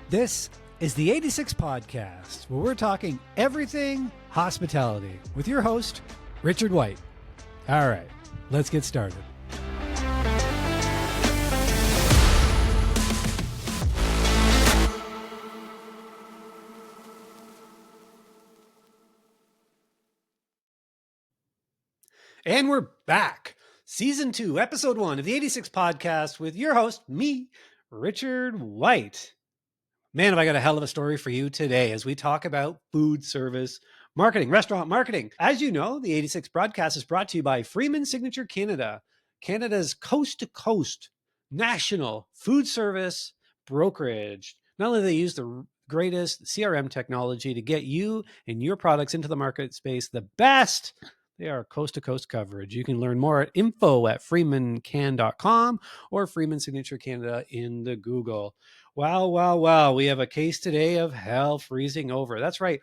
This is the 86 Podcast, where we're talking everything hospitality with your host, Richard White. All right, let's get started. And we're back. Season 2, Episode 1 of the 86 Podcast with your host, me, Richard White. Man, have I got a hell of a story for you today as we talk about food service marketing, restaurant marketing. As you know, the 86 broadcast is brought to you by Freeman Signature Canada, Canada's coast-to-coast national food service brokerage. Not only do they use the greatest CRM technology to get you and your products into the market space the best, they are coast-to-coast coverage. You can learn more at info@freemancan.com or Freeman Signature Canada in the Google. Wow. We have a case today of hell freezing over. That's right.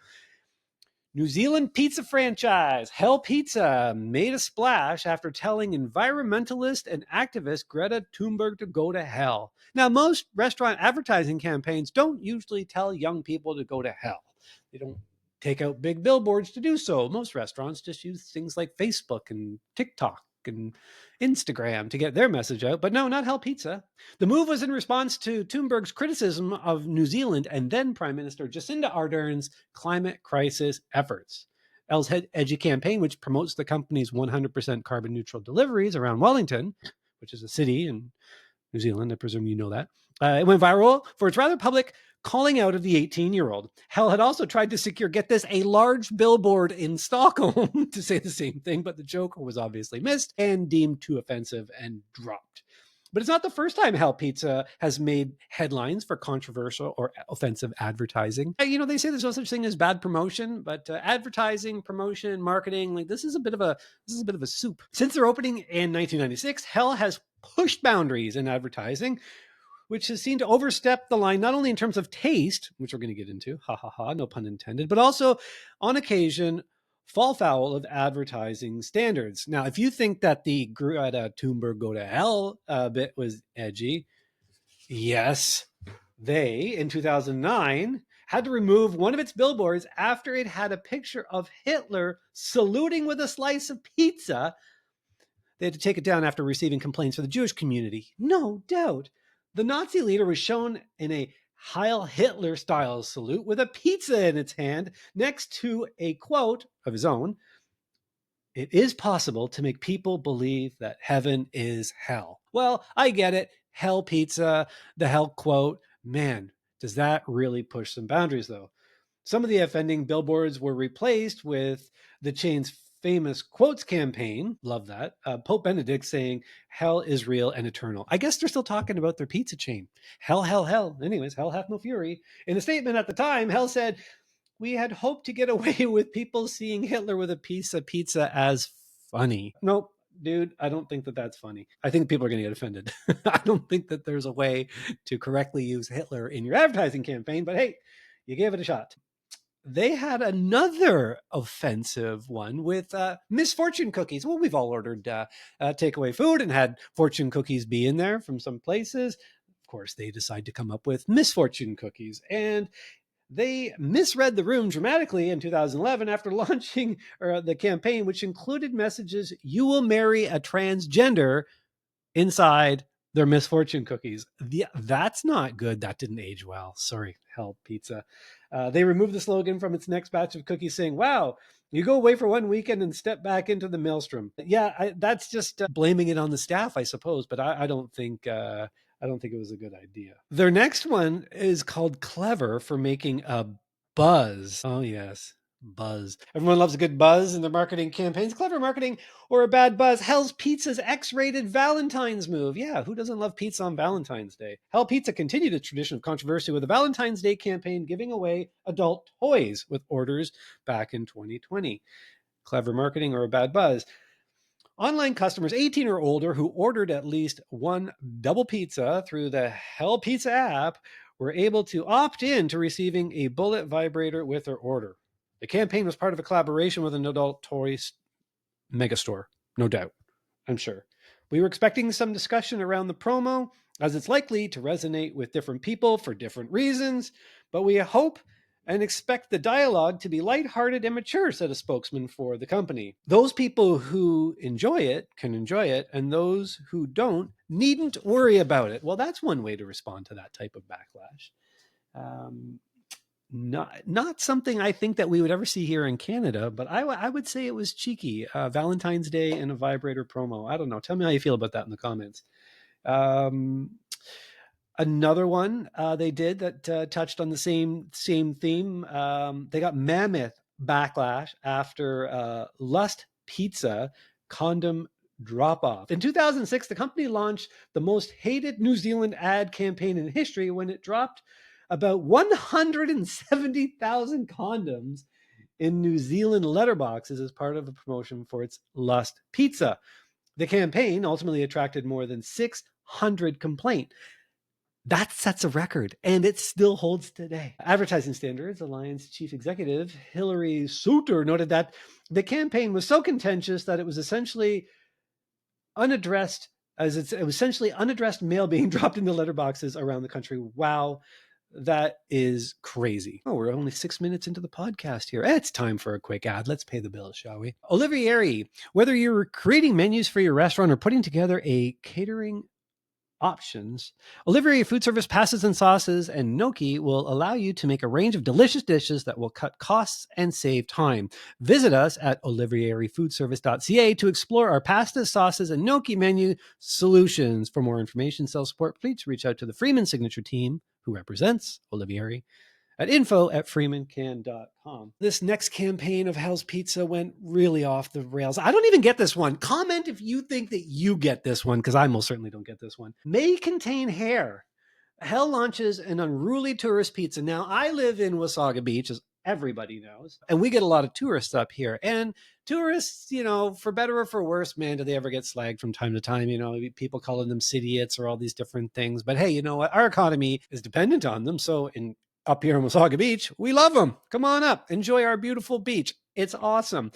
New Zealand pizza franchise Hell Pizza made a splash after telling environmentalist and activist Greta Thunberg to go to hell. Now, most restaurant advertising campaigns don't usually tell young people to go to hell. They don't take out big billboards to do so. Most restaurants just use things like Facebook and TikTok and Instagram to get their message out. But no, not Hell Pizza. The move was in response to Thunberg's criticism of New Zealand and then Prime Minister Jacinda Ardern's climate crisis efforts. Hell's edgy campaign, which promotes the company's 100% carbon neutral deliveries around Wellington, which is a city in New Zealand, I presume you know that. It went viral for its rather public calling out of the 18-year-old. Hell had also tried to secure, get this, a large billboard in Stockholm to say the same thing, but the joke was obviously missed and deemed too offensive and dropped. But it's not the first time Hell Pizza has made headlines for controversial or offensive advertising. You know, they say there's no such thing as bad promotion, but advertising, promotion, marketing, like this is a bit of a soup. Since their opening in 1996, Hell has pushed boundaries in advertising, which has seemed to overstep the line, not only in terms of taste, which we're going to get into, no pun intended, but also on occasion fall foul of advertising standards. Now, if you think that the Greta Thunberg go to hell bit was edgy, yes, they, in 2009, had to remove one of its billboards after it had a picture of Hitler saluting with a slice of pizza. They had to take it down after receiving complaints from the Jewish community. No doubt. The Nazi leader was shown in a Heil Hitler style salute with a pizza in its hand next to a quote of his own. It is possible to make people believe that heaven is hell. Well, I get it. Hell Pizza, the hell quote. Man, does that really push some boundaries though? Some of the offending billboards were replaced with the chain's famous quotes campaign. Love that. Pope Benedict saying, hell is real and eternal. I guess they're still talking about their pizza chain. Hell. Anyways, hell hath no fury. In a statement at the time, Hell said, we had hoped to get away with people seeing Hitler with a piece of pizza as funny. Nope. Dude, I don't think that that's funny. I think people are going to get offended. I don't think that there's a way to correctly use Hitler in your advertising campaign, but hey, you gave it a shot. They had another offensive one with Miss Fortune cookies. Well, we've all ordered takeaway food and had fortune cookies be in there from some places. Of course, they decide to come up with Miss Fortune cookies. And they misread the room dramatically in 2011 after launching the campaign, which included messages, you will marry a transgender inside their Miss Fortune cookies. That's not good. That didn't age well. Sorry, Hell Pizza. They removed the slogan from its next batch of cookies saying, wow, you go away for one weekend and step back into the maelstrom. Yeah, that's just blaming it on the staff, I suppose. But I don't think it was a good idea. Their next one is called Clever for making a buzz. Oh, yes. Buzz. Everyone loves a good buzz in their marketing campaigns. Clever marketing or a bad buzz. Hell's Pizza's X-rated Valentine's move. Yeah, who doesn't love pizza on Valentine's Day? Hell Pizza continued its tradition of controversy with a Valentine's Day campaign giving away adult toys with orders back in 2020. Clever marketing or a bad buzz. Online customers 18 or older who ordered at least one double pizza through the Hell Pizza app were able to opt in to receiving a bullet vibrator with their order. The campaign was part of a collaboration with an adult toys megastore, no doubt, I'm sure. We were expecting some discussion around the promo. as it's likely to resonate with different people for different reasons, but we hope and expect the dialogue to be lighthearted and mature, said a spokesman for the company. Those people who enjoy it can enjoy it, and those who don't needn't worry about it. Well, that's one way to respond to that type of backlash. Not something I think that we would ever see here in Canada, but I would say it was cheeky. Valentine's Day and a vibrator promo. I don't know. Tell me how you feel about that in the comments. Um, Another one they did that touched on the same theme. They got mammoth backlash after Lust Pizza condom drop off. In 2006, the company launched the most hated New Zealand ad campaign in history when it dropped about 170,000 condoms in New Zealand letterboxes as part of a promotion for its Lust Pizza. The campaign ultimately attracted more than 600 complaints. That sets a record, and it still holds today. Advertising Standards Alliance Chief Executive Hilary Suter noted that the campaign was so contentious that it was essentially unaddressed, it was essentially unaddressed mail being dropped into letterboxes around the country. Wow, that is crazy. Oh, we're only 6 minutes into the podcast here. It's time for a quick ad. Let's pay the bills, shall we? Olivieri, whether you're creating menus for your restaurant or putting together a catering options, Olivieri Food Service pastas and sauces and gnocchi will allow you to make a range of delicious dishes that will cut costs and save time. Visit us at oliverifoodservice.ca to explore our pastas, sauces, and gnocchi menu solutions. For more information, sales support, please reach out to the Freeman Signature team who represents Olivieri at info@freemancan.com. This next campaign of Hell's Pizza went really off the rails. I don't even get this one. Comment if you think that you get this one, because I most certainly don't get this one. May contain hair. Hell launches an unruly tourist pizza. Now, I live in Wasaga Beach, as everybody knows, and we get a lot of tourists up here. And tourists, for better or for worse, man, do they ever get slagged from time to time? People calling them city-its or all these different things. But hey, you know what? Our economy is dependent on them. So up here in Wasaga Beach, we love them. Come on up. Enjoy our beautiful beach. It's awesome.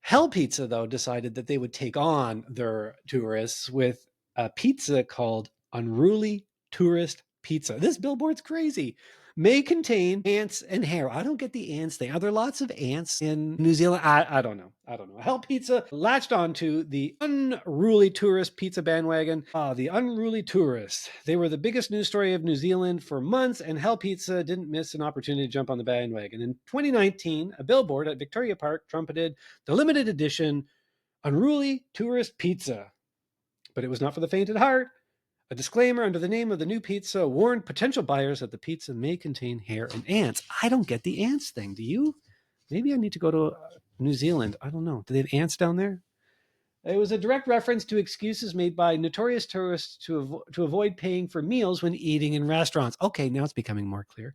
Hell Pizza, though, decided that they would take on their tourists with a pizza called Unruly Tourist Pizza. This billboard's crazy. May contain ants and hair. I don't get the ants thing. Are there lots of ants in New Zealand? I don't know. Hell Pizza latched onto the Unruly Tourist Pizza bandwagon. The Unruly Tourists. They were the biggest news story of New Zealand for months, and Hell Pizza didn't miss an opportunity to jump on the bandwagon. In 2019, a billboard at Victoria Park trumpeted the limited edition Unruly Tourist Pizza. But it was not for the faint at heart. A disclaimer under the name of the new pizza warned potential buyers that the pizza may contain hair and ants. I don't get the ants thing. Do you? Maybe I need to go to New Zealand. I don't know. Do they have ants down there? It was a direct reference to excuses made by notorious tourists to avoid paying for meals when eating in restaurants. Okay, now it's becoming more clear.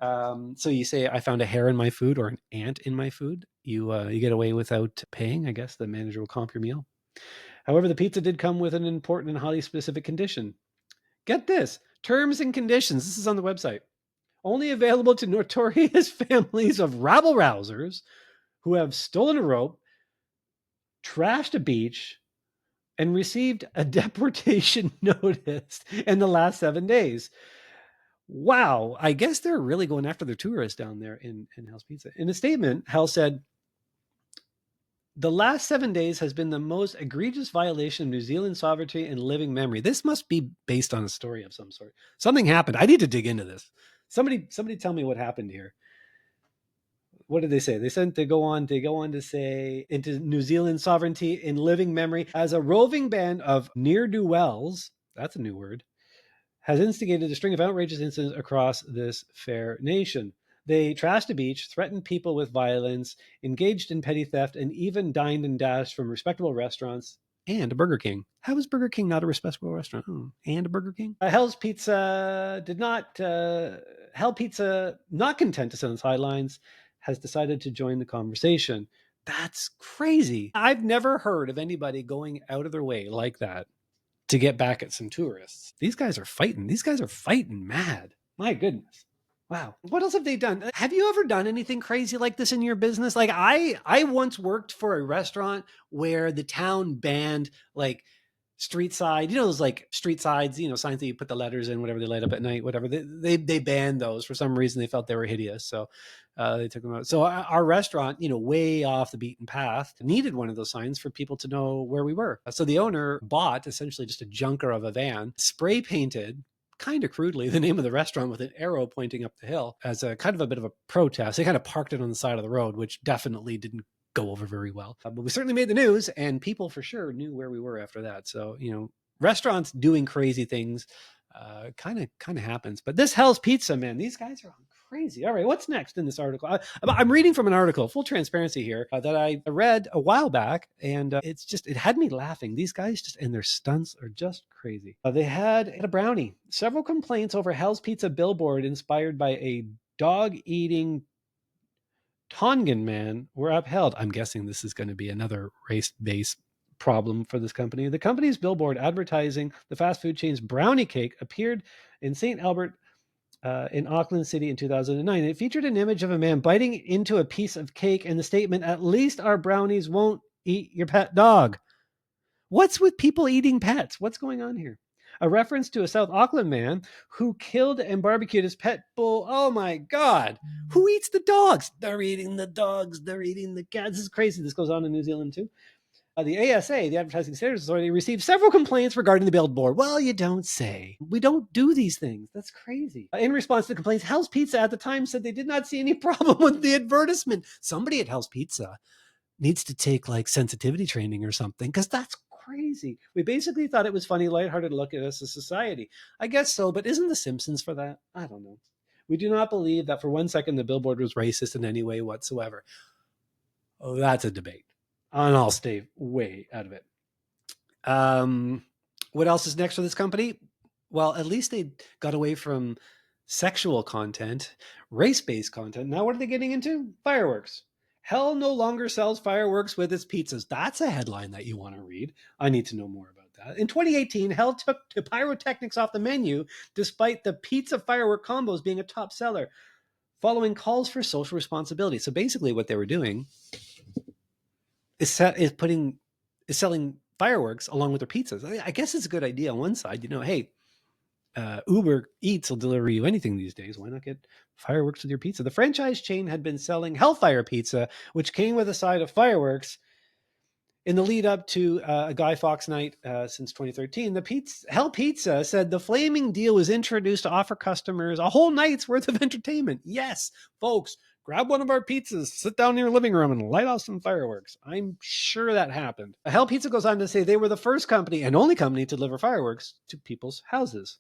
So you say, I found a hair in my food or an ant in my food. You get away without paying. I guess the manager will comp your meal. However, the pizza did come with an important and highly specific condition. Get this, terms and conditions. This is on the website. Only available to notorious families of rabble-rousers who have stolen a rope, trashed a beach, and received a deportation notice in the last 7 days. Wow, I guess they're really going after their tourists down there in Hell's Pizza. In a statement, Hell said, the last 7 days has been the most egregious violation of New Zealand's sovereignty and living memory. This must be based on a story of some sort. Something happened. I need to dig into this. Somebody tell me what happened here. What did they say? They go on to say into New Zealand's sovereignty in living memory as a roving band of ne'er-do-wells, that's a new word, has instigated a string of outrageous incidents across this fair nation. They trashed a beach, threatened people with violence, engaged in petty theft, and even dined and dashed from respectable restaurants and a Burger King. How is Burger King not a respectable restaurant? And a Burger King? Hell's Pizza Hell Pizza, not content to sit on the sidelines, has decided to join the conversation. That's crazy. I've never heard of anybody going out of their way like that to get back at some tourists. These guys are fighting. These guys are fighting mad. My goodness. Wow. What else have they done? Have you ever done anything crazy like this in your business? Like I once worked for a restaurant where the town banned like street side, those like street sides, signs that you put the letters in, whatever, they light up at night, whatever. They banned those for some reason. They felt they were hideous, so they took them out. So our restaurant, way off the beaten path, needed one of those signs for people to know where we were. So the owner bought essentially just a junker of a van, spray painted kind of crudely the name of the restaurant with an arrow pointing up the hill as a kind of a bit of a protest. They kind of parked it on the side of the road, which definitely didn't go over very well. But we certainly made the news, and people for sure knew where we were after that. So, restaurants doing crazy things kind of happens. But this Hell's Pizza, man, these guys are crazy. All right, what's next in this article? I'm reading from an article, full transparency here, that I read a while back, and it had me laughing. These guys and their stunts are just crazy. They had a brownie. Several complaints over Hell's Pizza billboard inspired by a dog-eating Tongan man were upheld. I'm guessing this is going to be another race-based problem for this company. The company's billboard advertising the fast food chain's brownie cake appeared in St. Albert in Auckland City in 2009. It featured an image of a man biting into a piece of cake and the statement, "At least our brownies won't eat your pet dog." What's with people eating pets? What's going on here? A reference to a South Auckland man who killed and barbecued his pet bull. Oh my God. Who eats the dogs? They're eating the dogs. They're eating the cats. This is crazy. This goes on in New Zealand too. The ASA, the Advertising Standards Authority, received several complaints regarding the billboard. Well, you don't say. We don't do these things. That's crazy. In response to the complaints, Hell's Pizza at the time said they did not see any problem with the advertisement. Somebody at Hell's Pizza needs to take like sensitivity training or something, because that's crazy. We basically thought it was funny, lighthearted look at us as society. I guess so, but isn't The Simpsons for that? I don't know. We do not believe that for 1 second the billboard was racist in any way whatsoever. Oh, that's a debate. And I'll stay way out of it. What else is next for this company? Well, at least they got away from sexual content, race-based content. Now what are they getting into? Fireworks. Hell no longer sells fireworks with its pizzas. That's a headline that you want to read. I need to know more about that. In 2018, Hell took to pyrotechnics off the menu despite the pizza firework combos being a top seller, following calls for social responsibility. So basically what they were doing is selling fireworks along with their pizzas. I guess it's a good idea on one side. Hey, Uber Eats will deliver you anything these days. Why not get fireworks with your pizza? The franchise chain had been selling Hellfire Pizza, which came with a side of fireworks, in the lead up to a Guy Fawkes night since 2013. Hell Pizza said the flaming deal was introduced to offer customers a whole night's worth of entertainment. Yes, folks, grab one of our pizzas, sit down in your living room, and light off some fireworks. I'm sure that happened. Hell Pizza goes on to say they were the first company and only company to deliver fireworks to people's houses.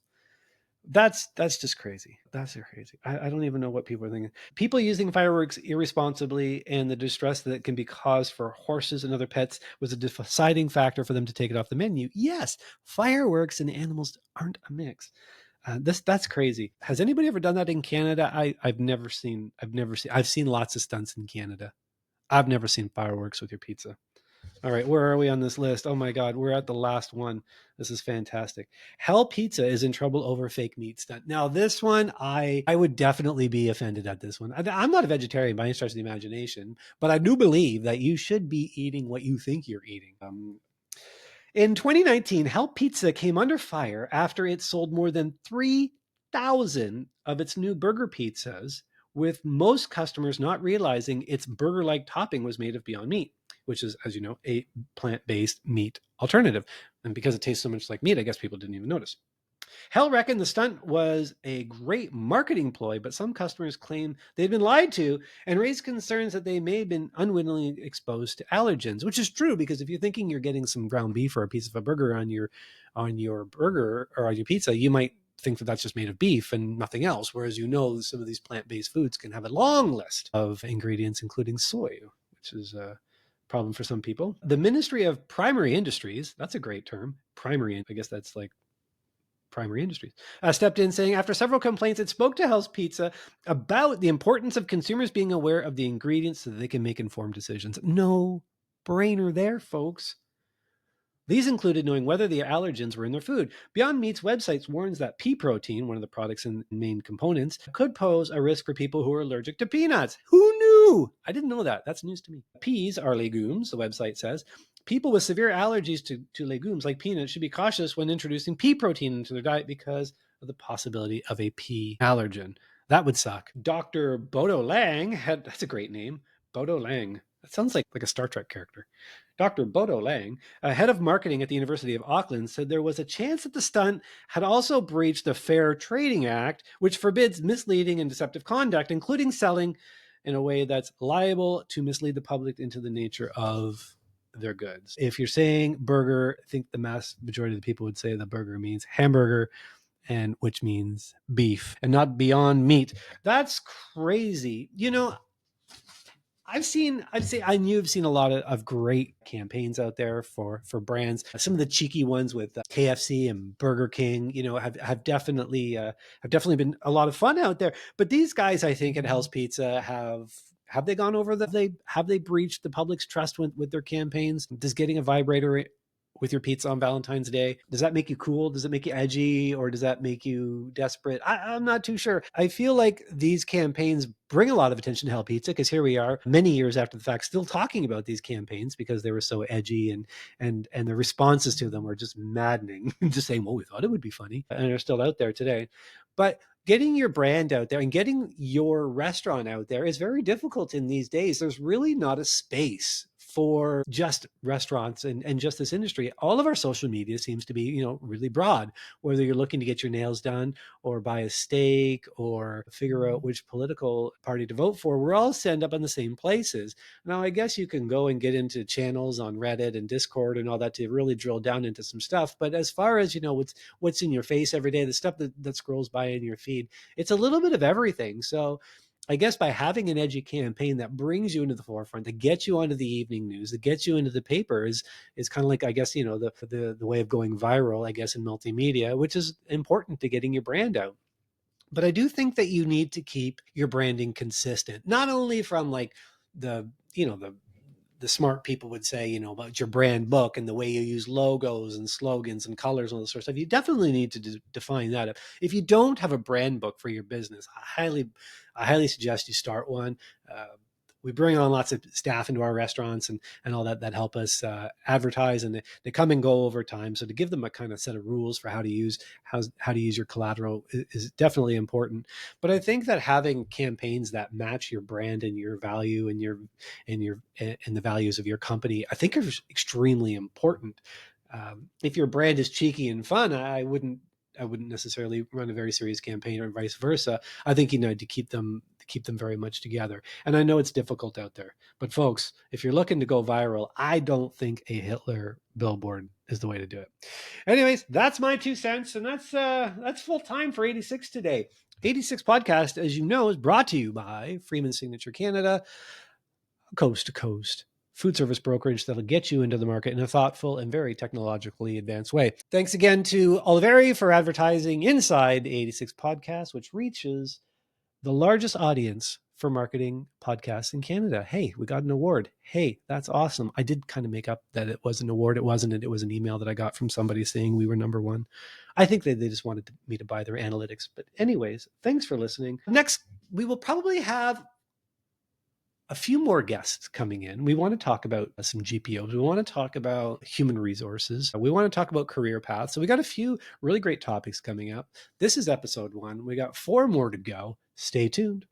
That's just crazy. That's crazy. I don't even know what people are thinking. People using fireworks irresponsibly and the distress that can be caused for horses and other pets was a deciding factor for them to take it off the menu. Yes, fireworks and animals aren't a mix. That's crazy. Has anybody ever done that in Canada? I've never seen. I've seen lots of stunts in Canada. I've never seen fireworks with your pizza. All right, where are we on this list? Oh my God, we're at the last one. This is fantastic. Hell Pizza is in trouble over fake meat stunt. Now, this one, I would definitely be offended at this one. I'm not a vegetarian by any stretch of the imagination, but I do believe that you should be eating what you think you're eating. In 2019, Hell Pizza came under fire after it sold more than 3,000 of its new burger pizzas, with most customers not realizing its burger-like topping was made of Beyond Meat, which is, as you know, a plant-based meat alternative. And because it tastes so much like meat, I guess people didn't even notice. Hell reckoned the stunt was a great marketing ploy, but some customers claim they'd been lied to and raised concerns that they may have been unwittingly exposed to allergens, which is true, because if you're thinking you're getting some ground beef or a piece of a burger on your burger or on your pizza, you might think that that's just made of beef and nothing else. Whereas some of these plant-based foods can have a long list of ingredients, including soy, which is a problem for some people. The Ministry of Primary Industries, that's a great term, primary, I guess that's like primary industries, stepped in saying after several complaints, it spoke to Hell's Pizza about the importance of consumers being aware of the ingredients so that they can make informed decisions. No brainer there, folks. These included knowing whether the allergens were in their food. Beyond Meat's website warns that pea protein, one of the product's main components, could pose a risk for people who are allergic to peanuts. Who knew? I didn't know that. That's news to me. Peas are legumes, the website says, People with severe allergies to legumes like peanuts should be cautious when introducing pea protein into their diet because of the possibility of a pea allergen. That would suck. Dr. Bodo Lang that's a great name. Bodo Lang. That sounds like a Star Trek character. Dr. Bodo Lang, head of marketing at the University of Auckland, said there was a chance that the stunt had also breached the Fair Trading Act, which forbids misleading and deceptive conduct, including selling in a way that's liable to mislead the public into the nature of their goods. If you're saying burger, I think the mass majority of the people would say the burger means hamburger, and which means beef and not Beyond Meat. That's crazy. I knew I've seen a lot of great campaigns out there for brands. Some of the cheeky ones with KFC and Burger King, have definitely been a lot of fun out there. But these guys, I think, at Hell's Pizza have they gone over have they breached the public's trust with their campaigns? Does getting a vibrator with your pizza on Valentine's Day, does that make you cool? Does it make you edgy, or does that make you desperate? I'm not too sure. I feel like these campaigns bring a lot of attention to Hell Pizza because here we are many years after the fact still talking about these campaigns because they were so edgy, and the responses to them were just maddening. Just saying, well, we thought it would be funny, and they're still out there today. But getting your brand out there and getting your restaurant out there is very difficult in these days. There's really not a space for just restaurants and just this industry. All of our social media seems to be, really broad, whether you're looking to get your nails done or buy a steak or figure out which political party to vote for. We're all end up in the same places. Now, I guess you can go and get into channels on Reddit and Discord and all that to really drill down into some stuff. But as far as, what's in your face every day, the stuff that scrolls by in your feed, it's a little bit of everything. So I guess by having an edgy campaign that brings you into the forefront, that gets you onto the evening news, that gets you into the papers, is kind of like, I guess, the way of going viral, I guess, in multimedia, which is important to getting your brand out. But I do think that you need to keep your branding consistent, not only from like the smart people would say, about your brand book and the way you use logos and slogans and colors and all this sort of stuff. You definitely need to define that. If you don't have a brand book for your business, I highly suggest you start one. We bring on lots of staff into our restaurants and all that help us advertise, and they come and go over time. So to give them a kind of set of rules for how to use your collateral is definitely important. But I think that having campaigns that match your brand and your value and the values of your company, I think, are extremely important. If your brand is cheeky and fun, I wouldn't necessarily run a very serious campaign, or vice versa. I think you need to keep them very much together. And I know it's difficult out there, but folks, if you're looking to go viral, I don't think a Hitler billboard is the way to do it. Anyways, that's my 2 cents, and that's full time for 86 today. 86 podcast, as you know, is brought to you by Freeman Signature Canada, coast to coast food service brokerage that'll get you into the market in a thoughtful and very technologically advanced way. Thanks again to Oliveri for advertising inside the 86 podcast, which reaches the largest audience for marketing podcasts in Canada. Hey, we got an award. Hey, that's awesome. I did kind of make up that it was an award. It wasn't. It was an email that I got from somebody saying we were number one. I think they just wanted me to buy their analytics. But anyways, thanks for listening. Next, we will probably have a few more guests coming in. We want to talk about some GPOs. We want to talk about human resources. We want to talk about career paths. So we got a few really great topics coming up. This is episode 1. We got 4 more to go. Stay tuned.